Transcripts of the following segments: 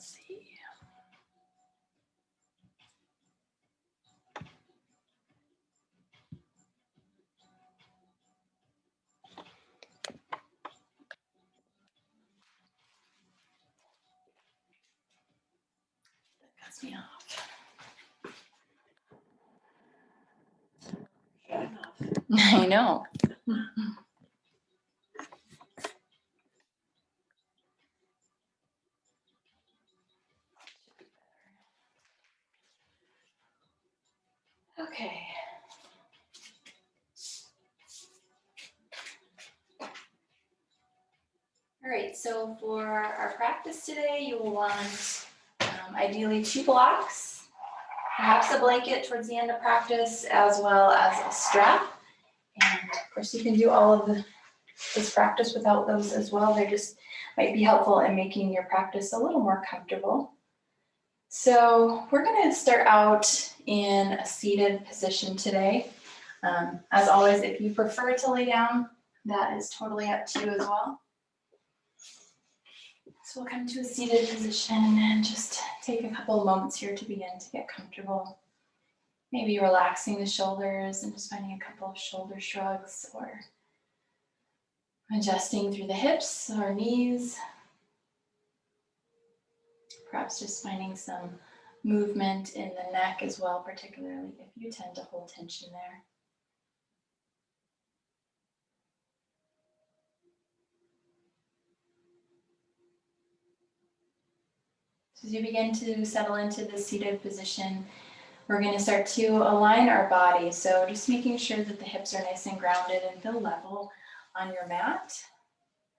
see. That cuts me off. I know. Okay. All right, so for our practice today, you will want ideally 2 blocks, perhaps a blanket towards the end of practice, as well as a strap. And of course, you can do all of this practice without those as well. They just might be helpful in making your practice a little more comfortable. So we're going to start out in a seated position today. As always, if you prefer to lay down, that is totally up to you as well. So we'll come to a seated position and just take a couple of moments here to begin to get comfortable. Maybe relaxing the shoulders and just finding a couple of shoulder shrugs, or adjusting through the hips or knees. Perhaps just finding some movement in the neck as well, particularly if you tend to hold tension there. So as you begin to settle into the seated position, we're going to start to align our body. So just making sure that the hips are nice and grounded and feel level on your mat.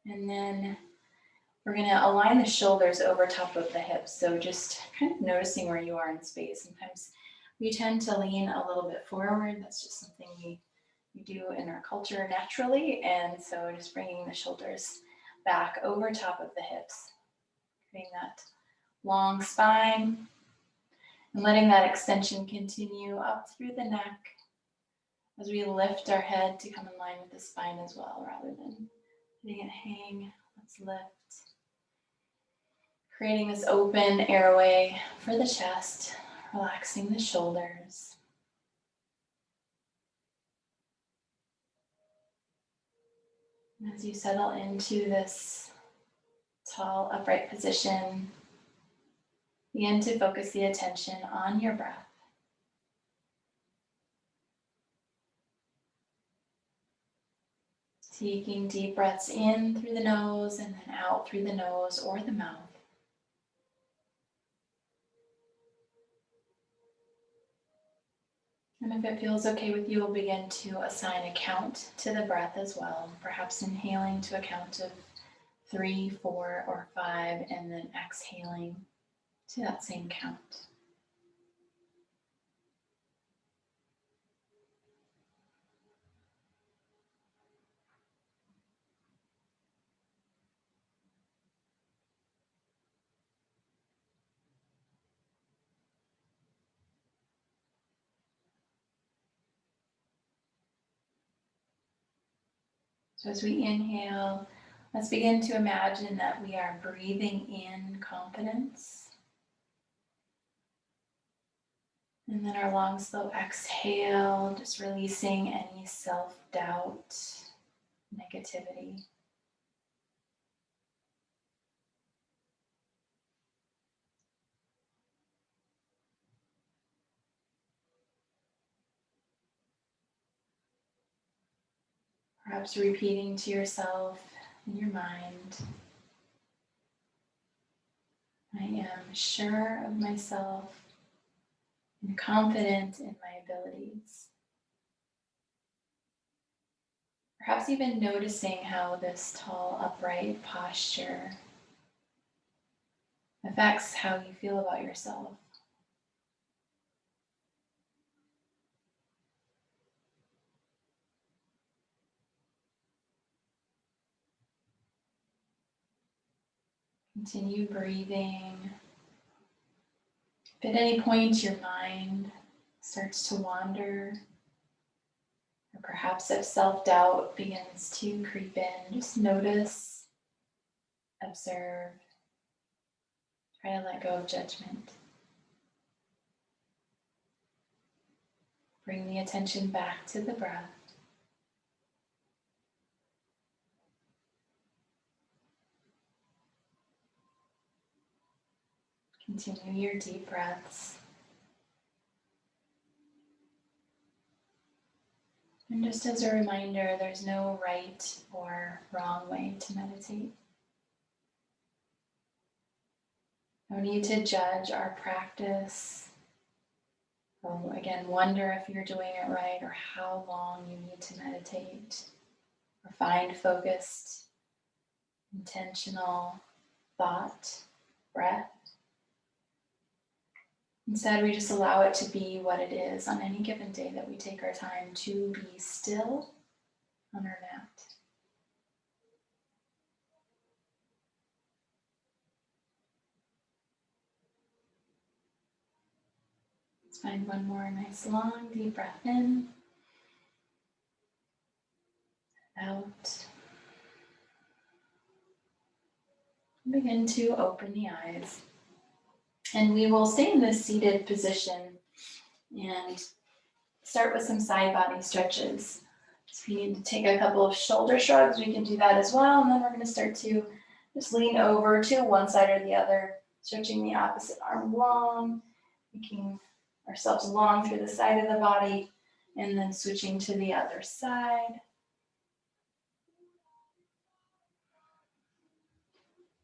And then we're going to align the shoulders over top of the hips. So just kind of noticing where you are in space. Sometimes we tend to lean a little bit forward. That's just something we do in our culture naturally. And so just bringing the shoulders back over top of the hips, creating that long spine, and letting that extension continue up through the neck as we lift our head to come in line with the spine as well, rather than letting it hang. Let's lift. Creating this open airway for the chest, relaxing the shoulders. And as you settle into this tall, upright position, begin to focus the attention on your breath. Taking deep breaths in through the nose and then out through the nose or the mouth. And if it feels okay with you, we'll begin to assign a count to the breath as well. Perhaps inhaling to a count of 3, 4, or 5, and then exhaling to that same count. So as we inhale, let's begin to imagine that we are breathing in confidence. And then our long, slow exhale, just releasing any self-doubt, negativity. Perhaps repeating to yourself in your mind, I am sure of myself and confident in my abilities. Perhaps even noticing how this tall, upright posture affects how you feel about yourself. Continue breathing. If at any point your mind starts to wander, or perhaps if self-doubt begins to creep in, just notice, observe, Try to let go of judgment. Bring the attention back to the breath. Continue your deep breaths. And just as a reminder, there's no right or wrong way to meditate. No need to judge our practice. Or again, wonder if you're doing it right or how long you need to meditate. Or find focused, intentional thought, breath. Instead, we just allow it to be what it is on any given day that we take our time to be still on our mat. Let's find one more nice long deep breath in, out. Begin to open the eyes. And we will stay in this seated position and start with some side body stretches. So if you need to take a couple of shoulder shrugs, we can do that as well. And then we're going to start to just lean over to one side or the other, stretching the opposite arm long, making ourselves long through the side of the body, and then switching to the other side.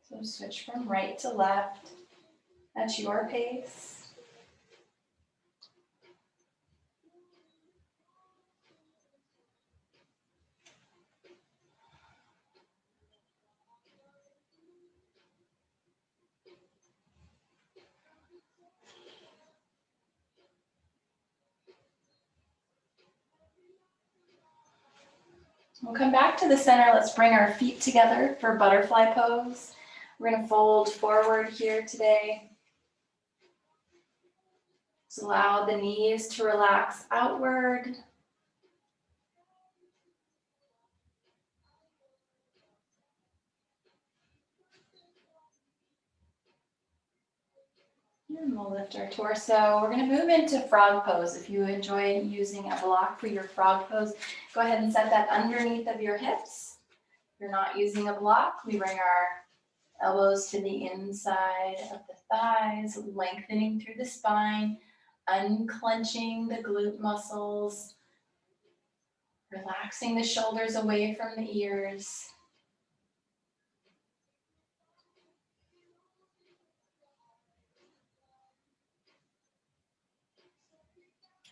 So switch from right to left at your pace. We'll come back to the center. Let's bring our feet together for butterfly pose. We're going to fold forward here today. Just allow the knees to relax outward. And we'll lift our torso. We're going to move into frog pose. If you enjoy using a block for your frog pose, go ahead and set that underneath of your hips. If you're not using a block, we bring our elbows to the inside of the thighs, lengthening through the spine, unclenching the glute muscles, relaxing the shoulders away from the ears.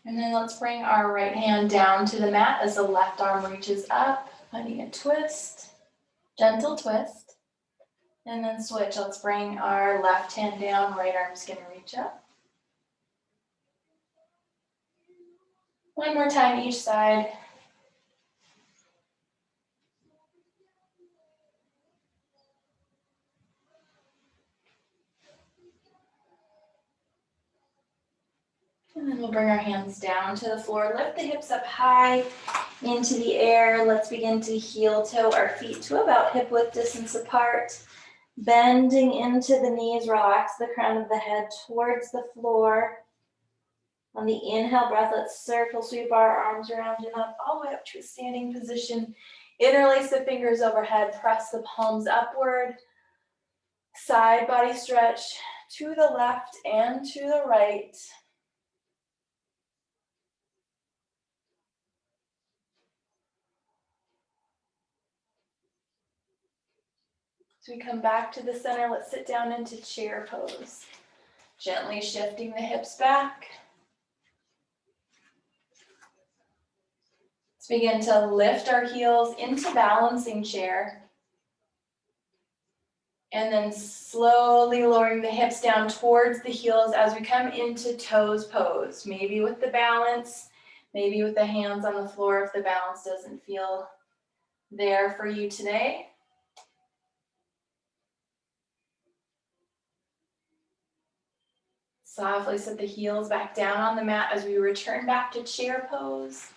And then let's bring our right hand down to the mat as the left arm reaches up, finding a twist, gentle twist. And then switch. Let's bring our left hand down, right arm's gonna reach up. One more time each side. And then we'll bring our hands down to the floor, lift the hips up high into the air. Let's begin to heel toe our feet to about hip width distance apart. Bending into the knees, relax the crown of the head towards the floor. On the inhale breath, let's circle sweep our arms around and up, all the way up to a standing position. Interlace the fingers overhead, press the palms upward. Side body stretch to the left and to the right. So we come back to the center. Let's sit down into chair pose. Gently shifting the hips back. Let's begin to lift our heels into balancing chair. And then slowly lowering the hips down towards the heels as we come into toes pose. Maybe with the balance, maybe with the hands on the floor if the balance doesn't feel there for you today. Softly set the heels back down on the mat as we return back to chair pose.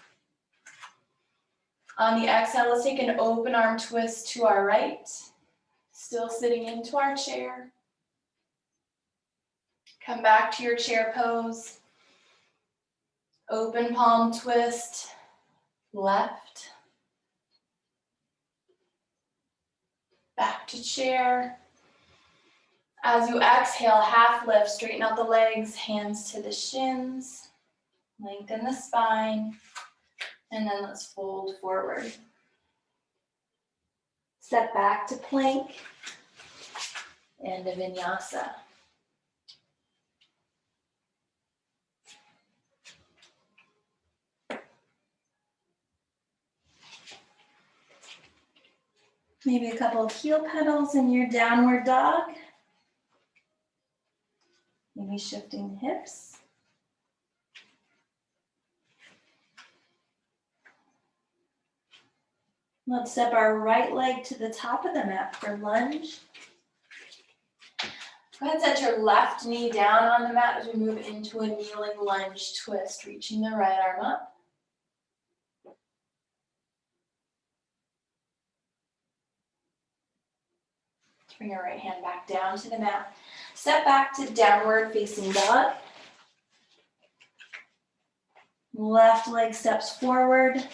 On the exhale, let's take an open arm twist to our right. Still sitting into our chair. Come back to your chair pose. Open palm twist, left. Back to chair. As you exhale, half lift, straighten out the legs, hands to the shins, lengthen the spine, and then let's fold forward. Step back to plank and a vinyasa. Maybe a couple of heel pedals in your downward dog. Maybe shifting hips. Let's step our right leg to the top of the mat for lunge. Go ahead and set your left knee down on the mat as we move into a kneeling lunge twist, reaching the right arm up. Bring your right hand back down to the mat. Step back to downward facing dog. Left leg steps forward.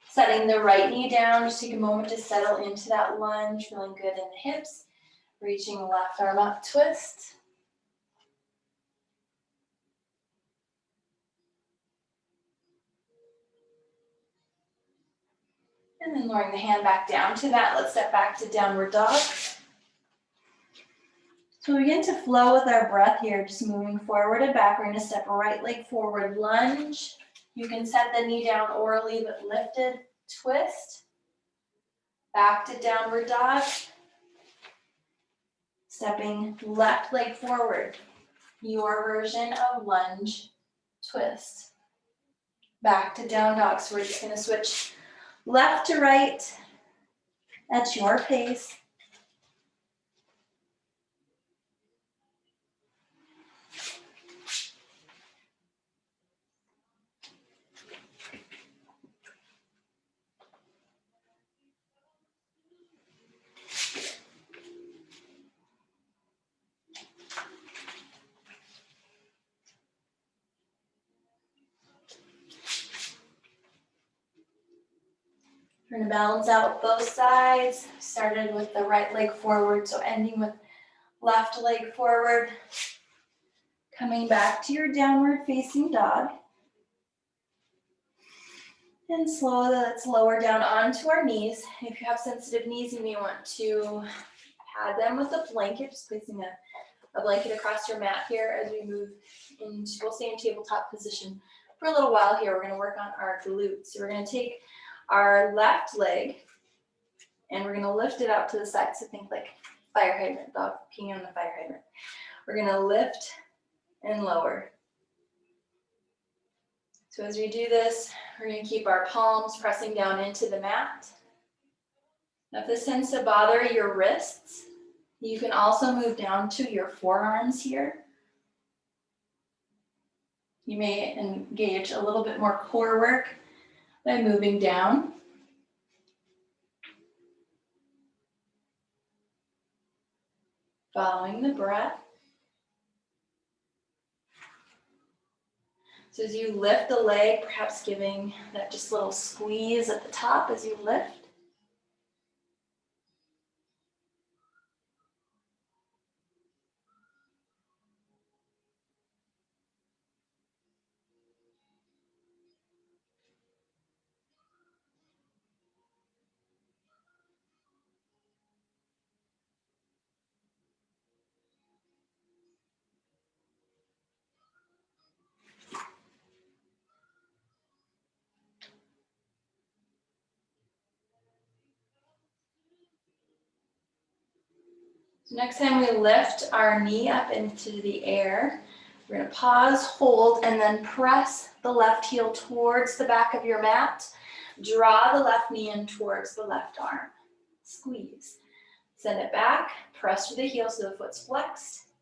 Setting the right knee down, just take a moment to settle into that lunge, feeling good in the hips. Reaching left arm up, twist. And then lowering the hand back down to that, let's step back to downward dog. So we begin to flow with our breath here, just moving forward and back. We're going to step right leg forward, lunge. You can set the knee down or leave it lifted, twist. Back to downward dog. Stepping left leg forward, your version of lunge, twist. Back to down dog. So we're just going to switch left to right at your pace. We're going to balance out both sides. Started with the right leg forward, so ending with left leg forward. Coming back to your downward facing dog. And slowly let's lower down onto our knees. If you have sensitive knees, you may want to pad them with a blanket, just placing a blanket across your mat here as we move into, we'll stay in tabletop position for a little while here. We're going to work on our glutes. So we're going to take our left leg and we're going to lift it out to the side. So think like fire hydrant, dog peeing on the fire hydrant. We're going to lift and lower. So as we do this, we're going to keep our palms pressing down into the mat. Now if this tends to bother your wrists, you can also move down to your forearms here. You may engage a little bit more core work by moving down. Following the breath. So as you lift the leg, perhaps giving that just little squeeze at the top as you lift. So next time we lift our knee up into the air, we're going to pause, hold, and then press the left heel towards the back of your mat. Draw the left knee in towards the left arm. Squeeze. Send it back, press through the heel so the foot's flexed.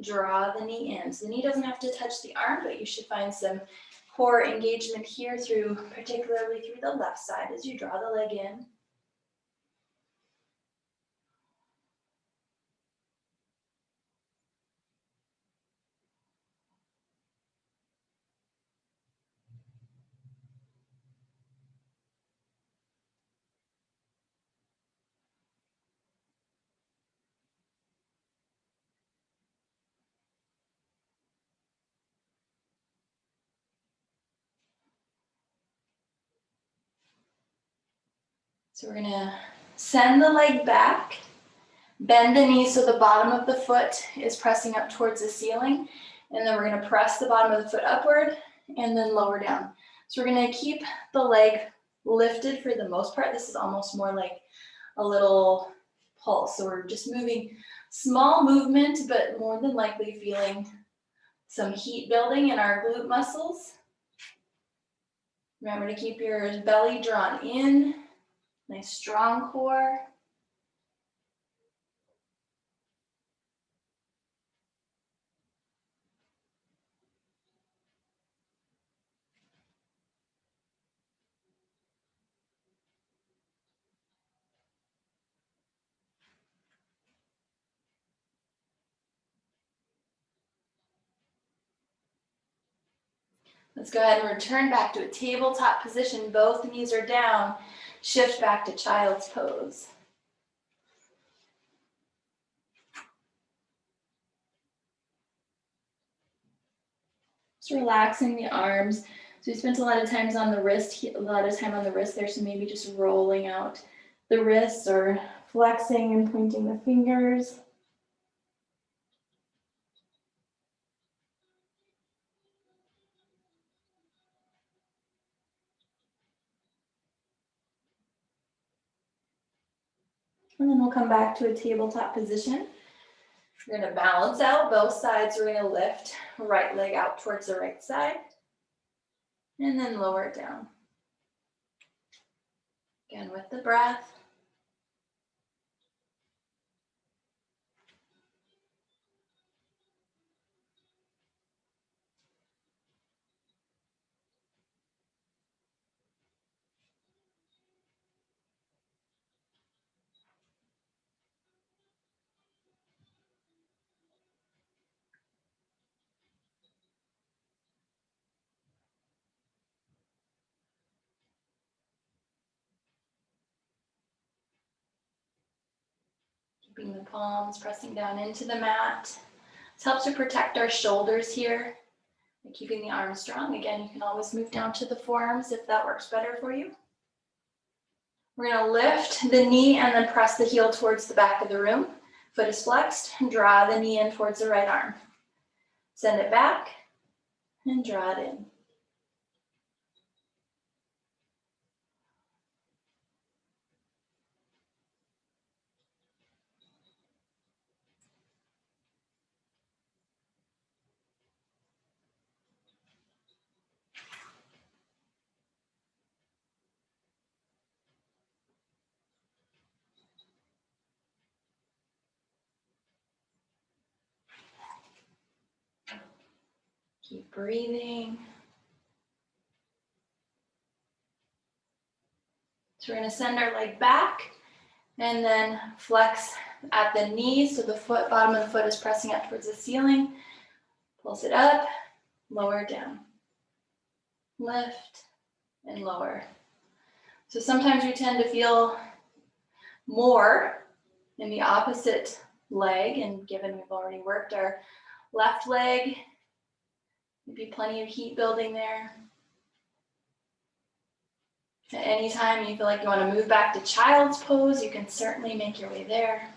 Draw the knee in. So the knee doesn't have to touch the arm, but you should find some core engagement here particularly through the left side as you draw the leg in. So we're gonna send the leg back, bend the knee so the bottom of the foot is pressing up towards the ceiling, and then we're gonna press the bottom of the foot upward and then lower down. So we're gonna keep the leg lifted for the most part. This is almost more like a little pulse. So we're just moving, small movement, but more than likely feeling some heat building in our glute muscles. Remember to keep your belly drawn in, nice strong core. Let's go ahead and return back to a tabletop position. Both knees are down. Shift back to child's pose. Just relaxing the arms. So we spent a lot of times on the wrist, a lot of time on the wrist there, so maybe just rolling out the wrists or flexing and pointing the fingers. And then we'll come back to a tabletop position. We're gonna balance out both sides. We're gonna lift right leg out towards the right side and then lower it down. Again, with the breath. Keeping the palms pressing down into the mat. This helps to protect our shoulders here by keeping the arms strong. Again, you can always move down to the forearms if that works better for you. We're gonna lift the knee and then press the heel towards the back of the room. Foot is flexed, and draw the knee in towards the right arm. Send it back and draw it in. Keep breathing. So we're gonna send our leg back and then flex at the knee so the foot, bottom of the foot is pressing up towards the ceiling. Pulse it up, lower it down. Lift and lower. So sometimes we tend to feel more in the opposite leg, and given we've already worked our left leg, maybe plenty of heat building there. At any time you feel like you want to move back to child's pose, you can certainly make your way there.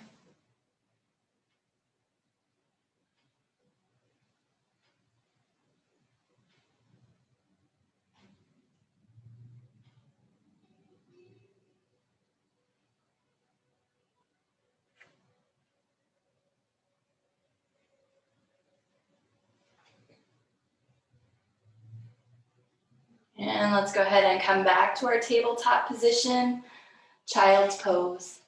And let's go ahead and come back to our tabletop position, child's pose.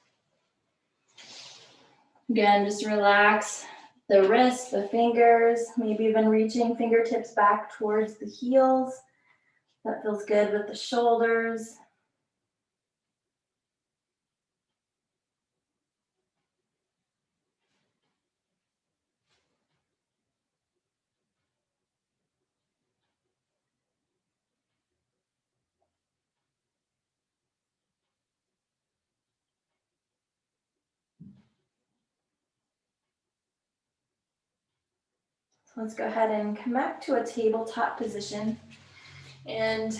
Again, just relax the wrists, the fingers, maybe even reaching fingertips back towards the heels. That feels good with the shoulders. So let's go ahead and come back to a tabletop position. And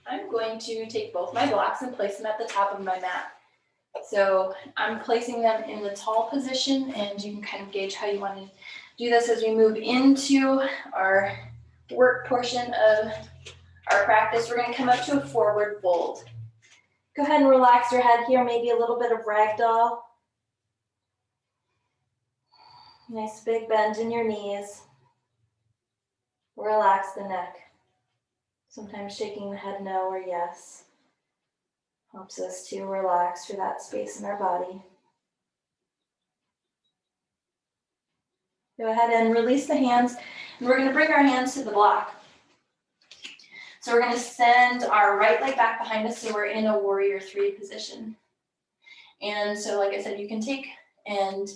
I'm going to take both my blocks and place them at the top of my mat. So I'm placing them in the tall position, and you can kind of gauge how you want to do this as we move into our work portion of our practice. We're going to come up to a forward fold. Go ahead and relax your head here, maybe a little bit of ragdoll. Nice big bend in your knees. Relax the neck. Sometimes shaking the head no or yes helps us to relax for that space in our body. Go ahead and release the hands, and we're going to bring our hands to the block. So we're going to send our right leg back behind us so we're in a warrior three position. And so like I said, you can take and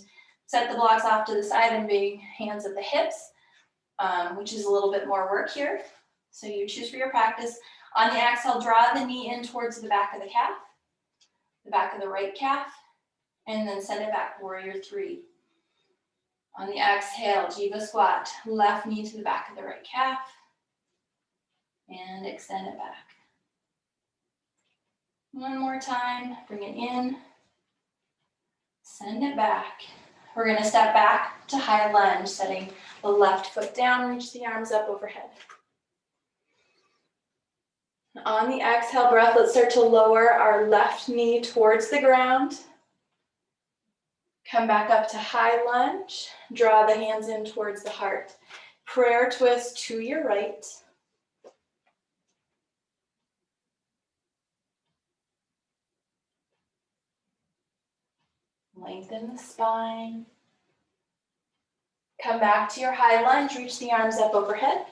set the blocks off to the side and bring hands at the hips, which is a little bit more work here. So you choose for your practice. On the exhale, draw the knee in towards the back of the calf, the back of the right calf, and then send it back, warrior three. On the exhale, Jiva squat, left knee to the back of the right calf, and extend it back. One more time, bring it in, send it back. We're gonna step back to high lunge, setting the left foot down, reach the arms up overhead. On the exhale breath, let's start to lower our left knee towards the ground. Come back up to high lunge. Draw the hands in towards the heart. Prayer twist to your right. Lengthen the spine. Come back to your high lunge. Reach the arms up overhead.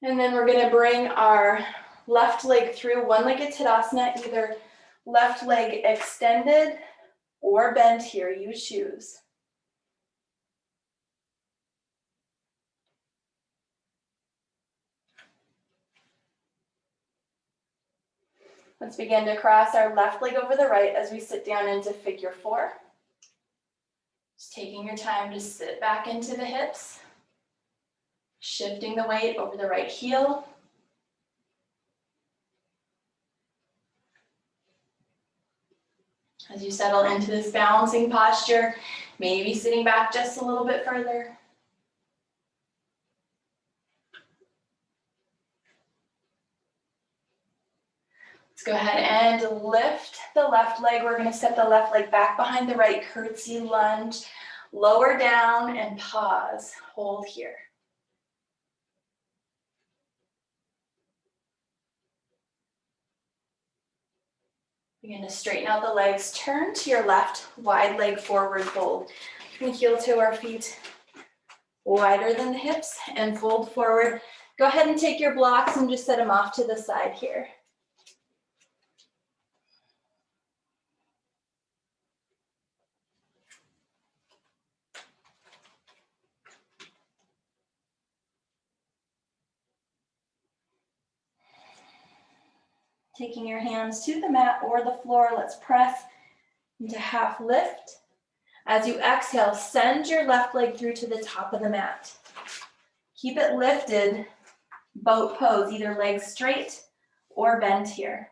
And then we're going to bring our left leg through one-legged Tadasana, either left leg extended or bent here, you choose. Let's begin to cross our left leg over the right as we sit down into figure four. Just taking your time to sit back into the hips, shifting the weight over the right heel. As you settle into this balancing posture, maybe sitting back just a little bit further. Let's go ahead and lift the left leg. We're going to step the left leg back behind the right, curtsy lunge, lower down and pause. Hold here. Begin to straighten out the legs. Turn to your left, wide leg forward fold. We can heel toe our feet wider than the hips and fold forward. Go ahead and take your blocks and just set them off to the side here. Taking your hands to the mat or the floor, let's press into half lift. As you exhale, send your left leg through to the top of the mat. Keep it lifted, boat pose, either legs straight or bent here.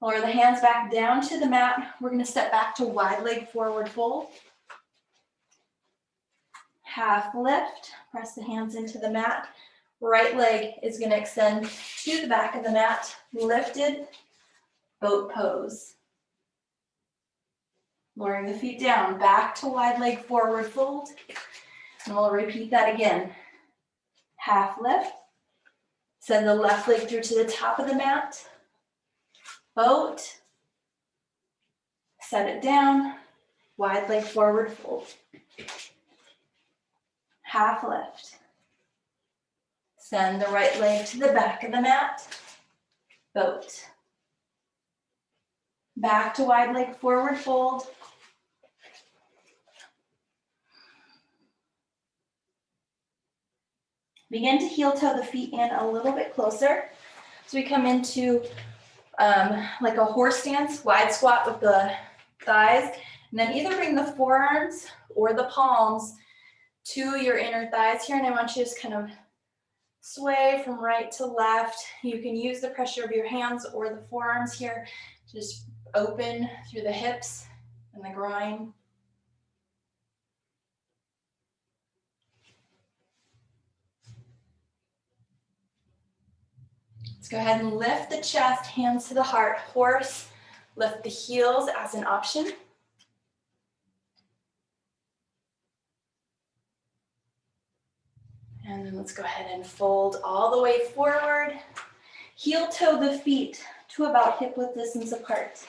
Lower the hands back down to the mat. We're going to step back to wide leg forward fold. Half lift, press the hands into the mat. Right leg is going to extend to the back of the mat, lifted, boat pose. Lowering the feet down, back to wide leg forward fold. And we'll repeat that again. Half lift, send the left leg through to the top of the mat, boat, set it down, wide leg forward fold. Half lift. Send the right leg to the back of the mat, boat. Back to wide leg forward fold. Begin to heel toe the feet in a little bit closer. So we come into like a horse stance, wide squat with the thighs, and then either bring the forearms or the palms to your inner thighs here. And I want you to just kind of sway from right to left. You can use the pressure of your hands or the forearms here. Just open through the hips and the groin. Let's go ahead and lift the chest, hands to the heart, horse. Lift the heels as an option. And then let's go ahead and fold all the way forward. Heel toe the feet to about hip width distance apart.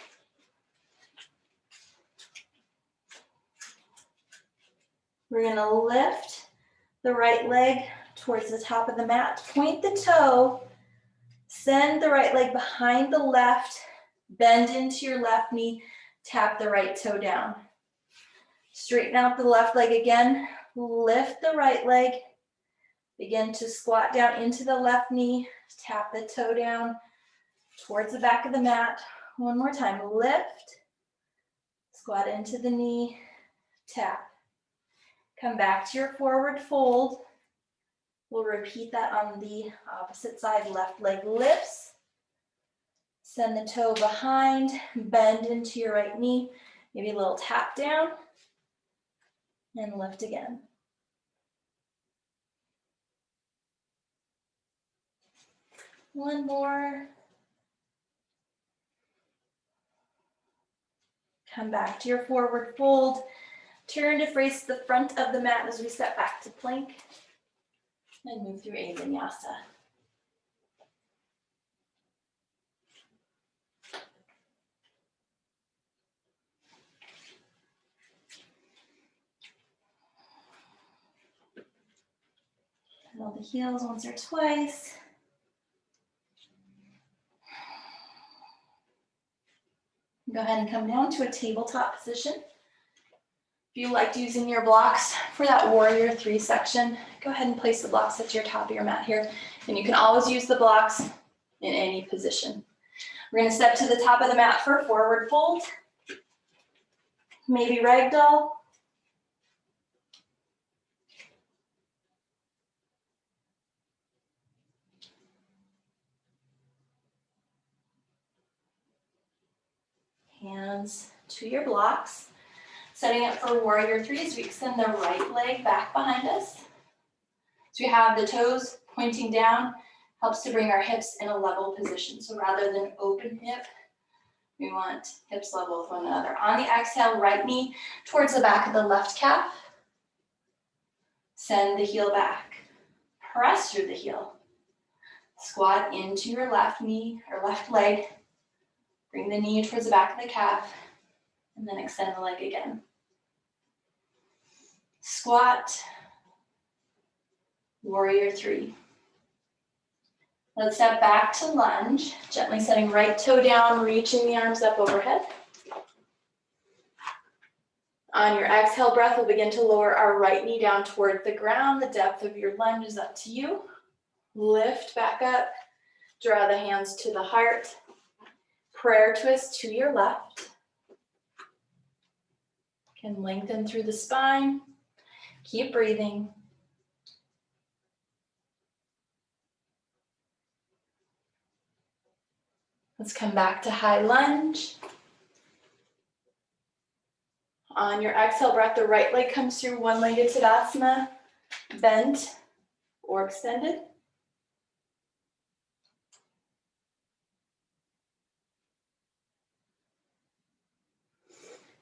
We're gonna lift the right leg towards the top of the mat. Point the toe, send the right leg behind the left, bend into your left knee, tap the right toe down. Straighten out the left leg again, lift the right leg, begin to squat down into the left knee, tap the toe down towards the back of the mat. One more time, lift, squat into the knee, tap. Come back to your forward fold. We'll repeat that on the opposite side. Left leg lifts. Send the toe behind, bend into your right knee. Maybe a little tap down. And lift again. One more. Come back to your forward fold. Turn to face the front of the mat as we step back to plank. And move through a vinyasa. Pedal the heels once or twice. Go ahead and come down to a tabletop position. If you liked using your blocks for that warrior 3 section, go ahead and place the blocks at your top of your mat here. And you can always use the blocks in any position. We're gonna step to the top of the mat for a forward fold. Maybe ragdoll. Hands to your blocks. Setting up for warrior 3 as we extend the right leg back behind us. So we have the toes pointing down, helps to bring our hips in a level position. So rather than open hip, we want hips level with one another. On the exhale, right knee towards the back of the left calf. Send the heel back. Press through the heel. Squat into your left knee or left leg. Bring the knee towards the back of the calf. And then extend the leg again. Squat. Warrior 3. Let's step back to lunge, gently setting right toe down, reaching the arms up overhead. On your exhale breath, we'll begin to lower our right knee down toward the ground. The depth of your lunge is up to you. Lift back up, draw the hands to the heart. Prayer twist to your left. Can lengthen through the spine. Keep breathing. Let's come back to high lunge. On your exhale breath, the right leg comes through one-legged Tadasana, bent or extended.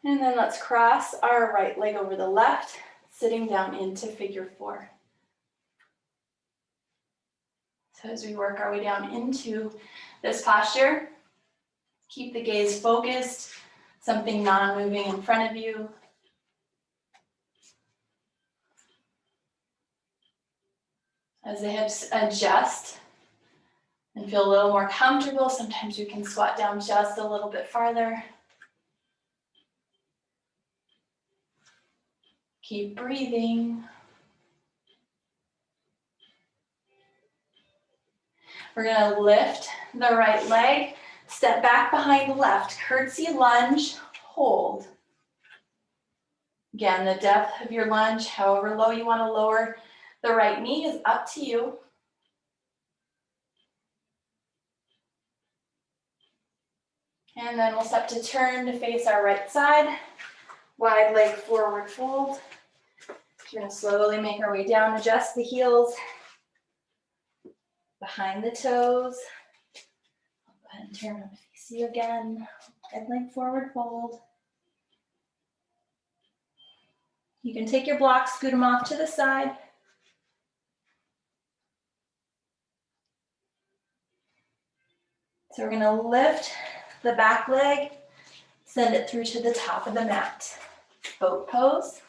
And then let's cross our right leg over the left, sitting down into figure 4. So as we work our way down into this posture, keep the gaze focused, something non-moving in front of you. As the hips adjust and feel a little more comfortable, sometimes you can squat down just a little bit farther. Keep breathing. We're gonna lift the right leg, step back behind the left, curtsy lunge, hold. Again, the depth of your lunge, however low you wanna lower the right knee is up to you. And then we'll step to turn to face our right side. Wide leg forward fold. We're gonna slowly make our way down, adjust the heels behind the toes. I'll go ahead and turn around to face you again. Wide leg forward fold. You can take your blocks, scoot them off to the side. So we're gonna lift the back leg, send it through to the top of the mat. Boat pose.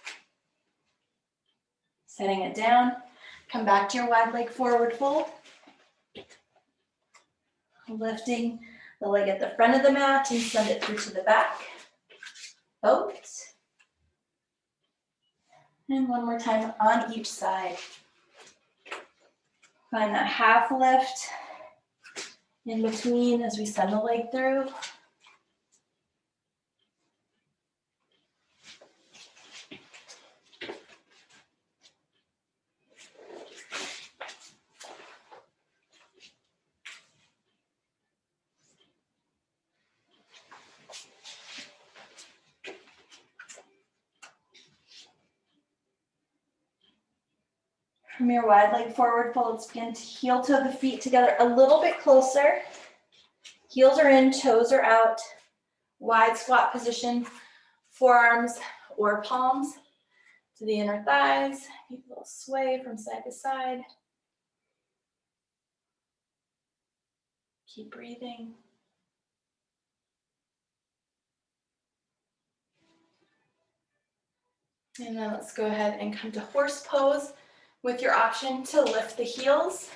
Setting it down. Come back to your wide leg forward fold. Lifting the leg at the front of the mat and send it through to the back. Boat. And one more time on each side. Find that half lift in between as we send the leg through. From your wide leg forward fold, let's begin to heel toe the feet together a little bit closer. Heels are in, toes are out. Wide squat position, forearms or palms to the inner thighs. Maybe a little sway from side to side. Keep breathing. And then let's go ahead and come to horse pose with your option to lift the heels.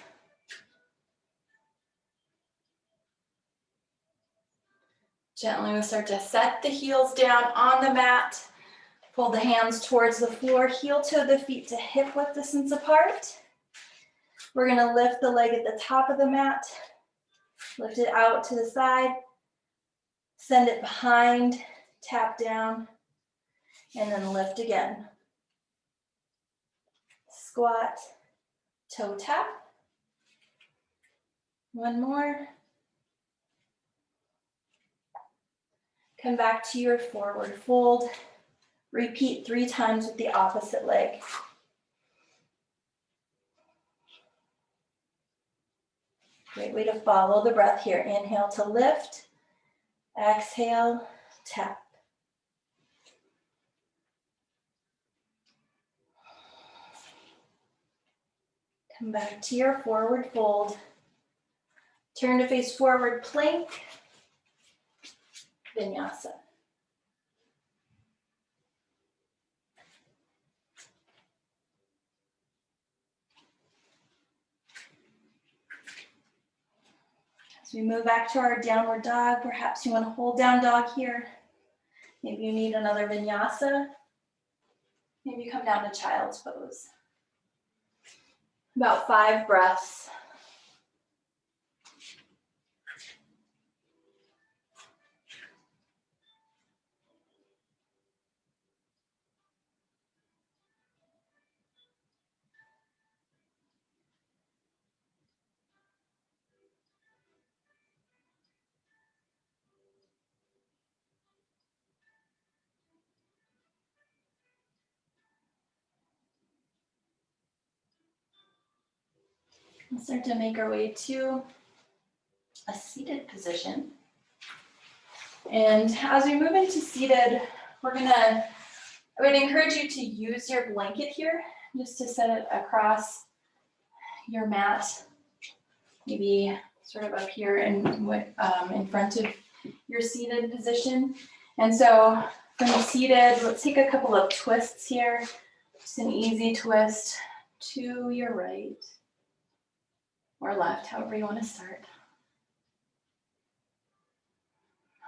Gently we'll start to set the heels down on the mat. Pull the hands towards the floor, heel toe the feet to hip width distance apart. We're gonna lift the leg at the top of the mat, lift it out to the side, send it behind, tap down, and then lift again. Squat, toe tap. One more. Come back to your forward fold. Repeat 3 times with the opposite leg. Great way to follow the breath here. Inhale to lift, exhale, tap. Come back to your forward fold. Turn to face forward plank, vinyasa. As we move back to our downward dog, perhaps you want to hold down dog here. Maybe you need another vinyasa. Maybe you come down to child's pose. About 5 breaths. We'll start to make our way to a seated position. And as we move into seated, I would encourage you to use your blanket here, just to set it across your mat, maybe sort of up here and in front of your seated position. And so from seated, let's take a couple of twists here. Just an easy twist to your right or left, however you want to start.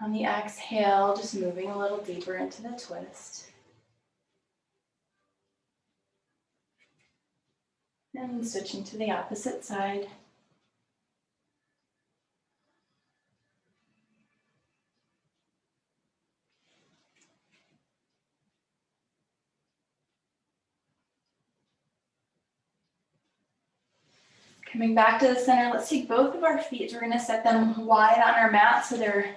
On the exhale, just moving a little deeper into the twist. And switching to the opposite side. Coming back to the center, let's take both of our feet. We're going to set them wide on our mat so they're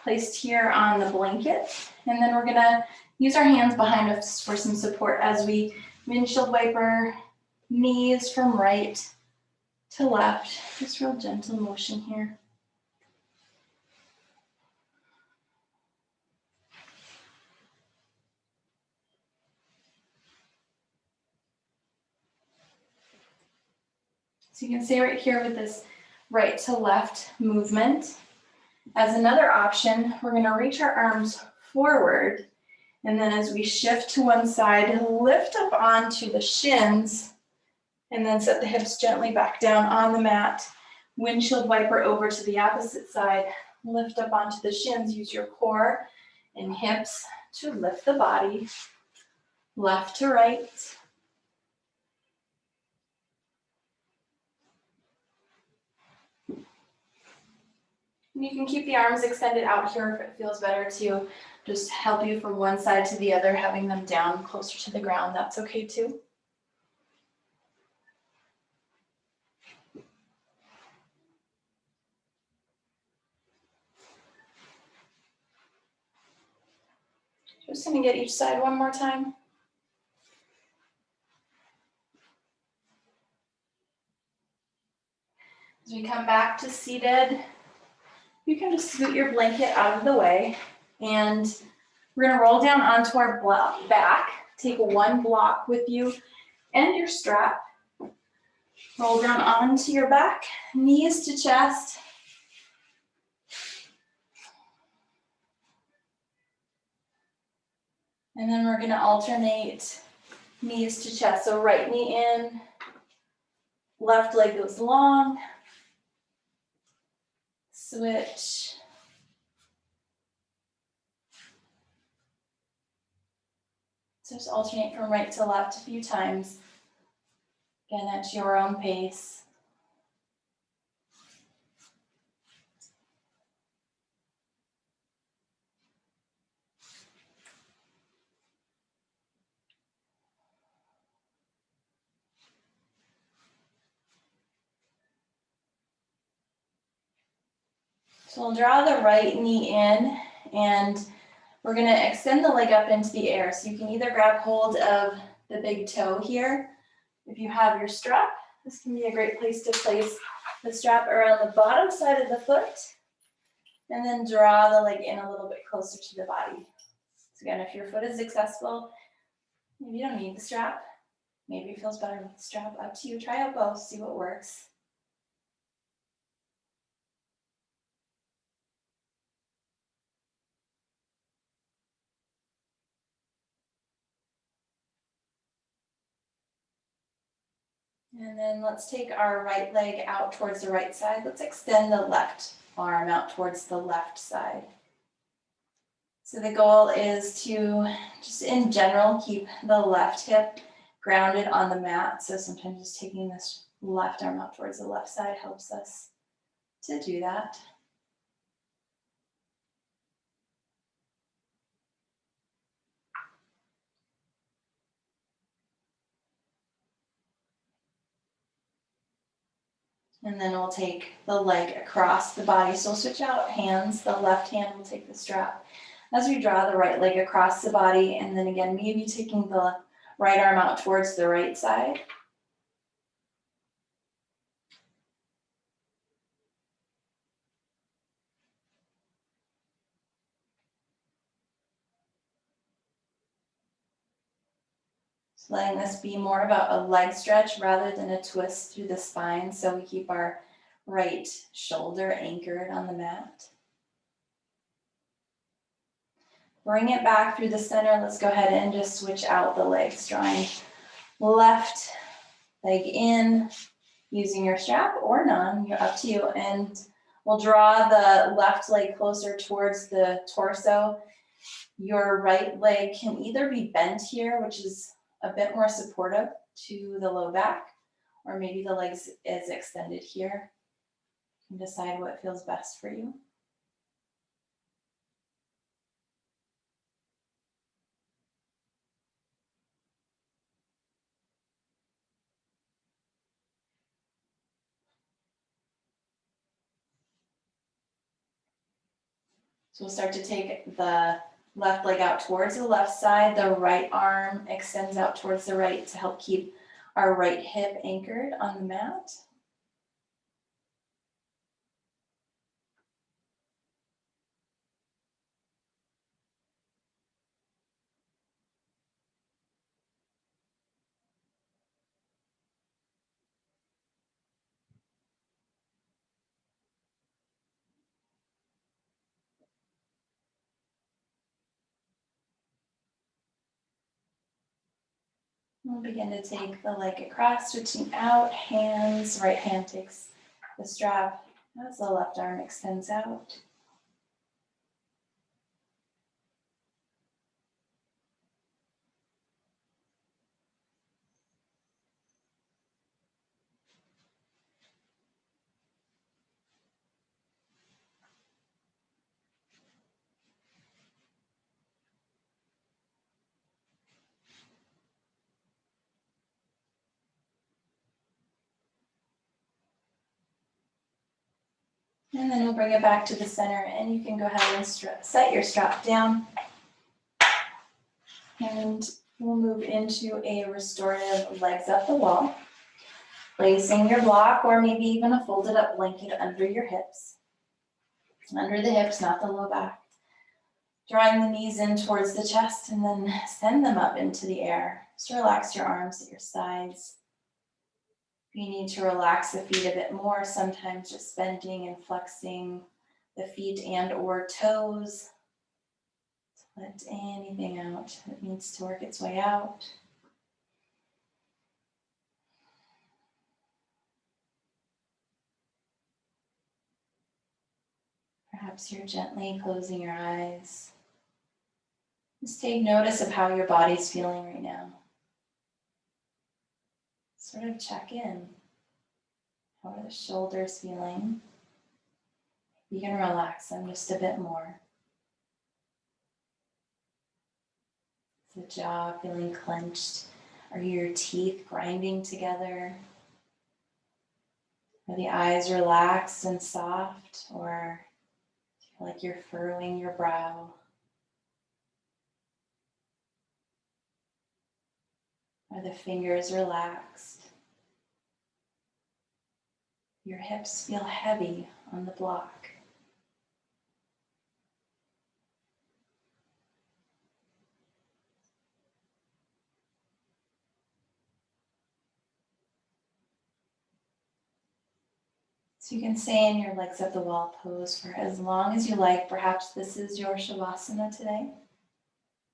placed here on the blanket. And then we're gonna use our hands behind us for some support as we windshield wiper knees from right to left. Just real gentle motion here. So you can see right here with this right to left movement. As another option, we're gonna reach our arms forward, and then as we shift to one side, lift up onto the shins, and then set the hips gently back down on the mat. Windshield wiper over to the opposite side, lift up onto the shins, use your core and hips to lift the body, left to right. And you can keep the arms extended out here if it feels better to just help you from one side to the other, having them down closer to the ground, that's okay too. Just gonna get each side one more time. As we come back to seated, you can just scoot your blanket out of the way, and we're gonna roll down onto our back. Take one block with you and your strap. Roll down onto your back, knees to chest. And then we're gonna alternate knees to chest. So right knee in, left leg goes long, switch. So just alternate from right to left a few times. Again, at your own pace. So we'll draw the right knee in, and we're gonna extend the leg up into the air. So you can either grab hold of the big toe here. If you have your strap, this can be a great place to place the strap around the bottom side of the foot, and then draw the leg in a little bit closer to the body. So again, if your foot is accessible, maybe you don't need the strap. Maybe it feels better with the strap, up to you. Try out both, see what works. And then let's take our right leg out towards the right side. Let's extend the left arm out towards the left side. So the goal is to just in general keep the left hip grounded on the mat. So sometimes just taking this left arm out towards the left side helps us to do that. And then we'll take the leg across the body. So we'll switch out hands. The left hand will take the strap as we draw the right leg across the body. And then again, maybe taking the right arm out towards the right side. So letting this be more about a leg stretch rather than a twist through the spine. So we keep our right shoulder anchored on the mat. Bring it back through the center. Let's go ahead and just switch out the legs, drawing left leg in, using your strap or none, you're up to you. And we'll draw the left leg closer towards the torso. Your right leg can either be bent here, which is a bit more supportive to the low back, or maybe the leg is extended here. You can decide what feels best for you. So we'll start to take the left leg out towards the left side. The right arm extends out towards the right to help keep our right hip anchored on the mat. We'll begin to take the leg across, switching out, hands, right hand takes the strap as the left arm extends out. And then we'll bring it back to the center, and you can go ahead and set your strap down. And we'll move into a restorative legs up the wall, placing your block or maybe even a folded up blanket under your hips. Under the hips, not the low back. Drawing the knees in towards the chest and then send them up into the air. Just relax your arms at your sides. If you need to relax the feet a bit more, sometimes just bending and flexing the feet and or toes. Let anything out that needs to work its way out. Perhaps you're gently closing your eyes. Just take notice of how your body's feeling right now. Sort of check in. How are the shoulders feeling? You can relax them just a bit more. Is the jaw feeling clenched? Are your teeth grinding together? Are the eyes relaxed and soft, or do you feel like you're furrowing your brow? Are the fingers relaxed? Your hips feel heavy on the block. So you can stay in your legs up the wall pose for as long as you like. Perhaps this is your Shavasana today.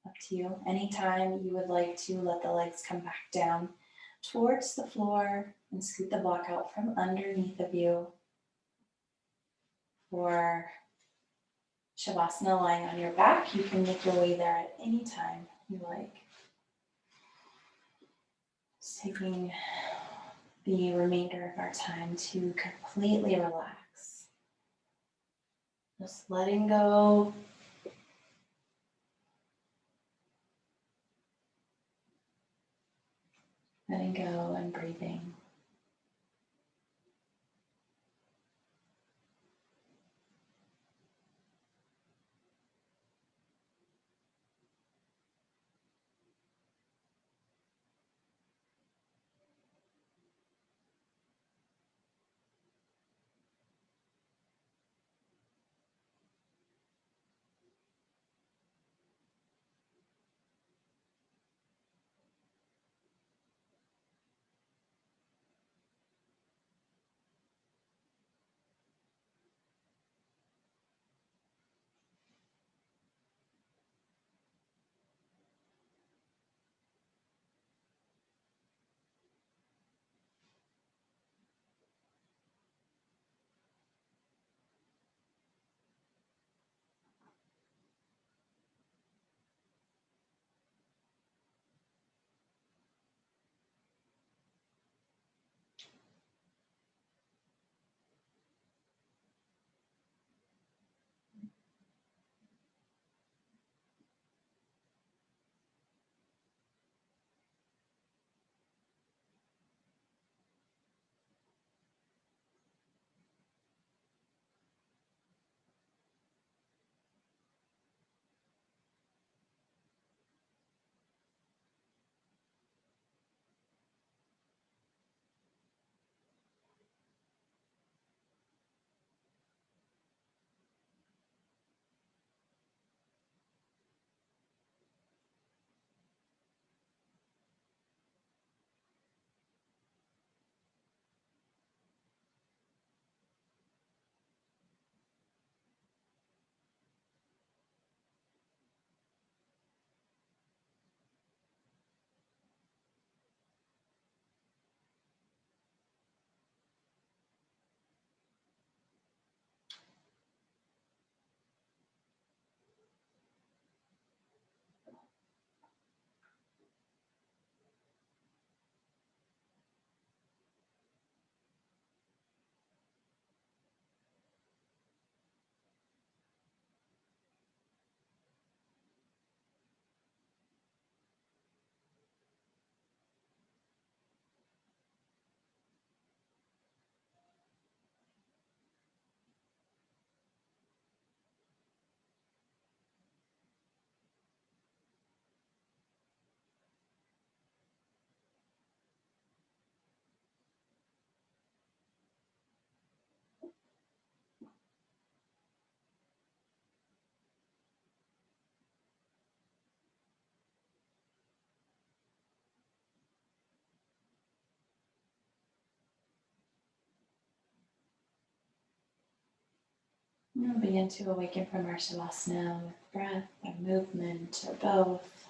Up to you. Anytime you would like to, let the legs come back down towards the floor and scoot the block out from underneath of you. Or Shavasana lying on your back, you can make your way there at any time you like. Just taking the remainder of our time to completely relax. Just letting go. Letting go and breathing. We'll begin to awaken from our Shavasana with breath or movement or both.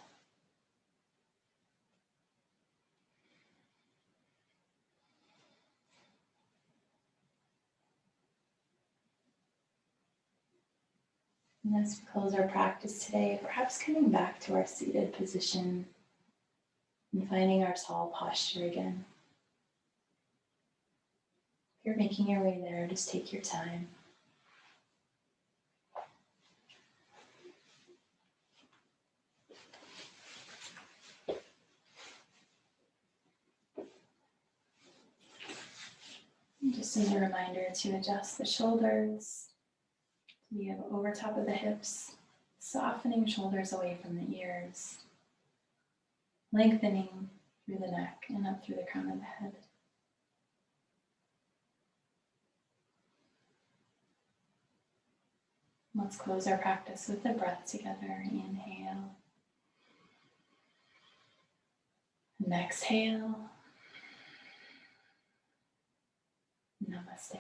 And as we close our practice today, perhaps coming back to our seated position and finding our tall posture again. If you're making your way there, just take your time. And just as a reminder to adjust the shoulders, we have over top of the hips, softening shoulders away from the ears, lengthening through the neck and up through the crown of the head. Let's close our practice with the breath together. Inhale. And exhale. Namaste.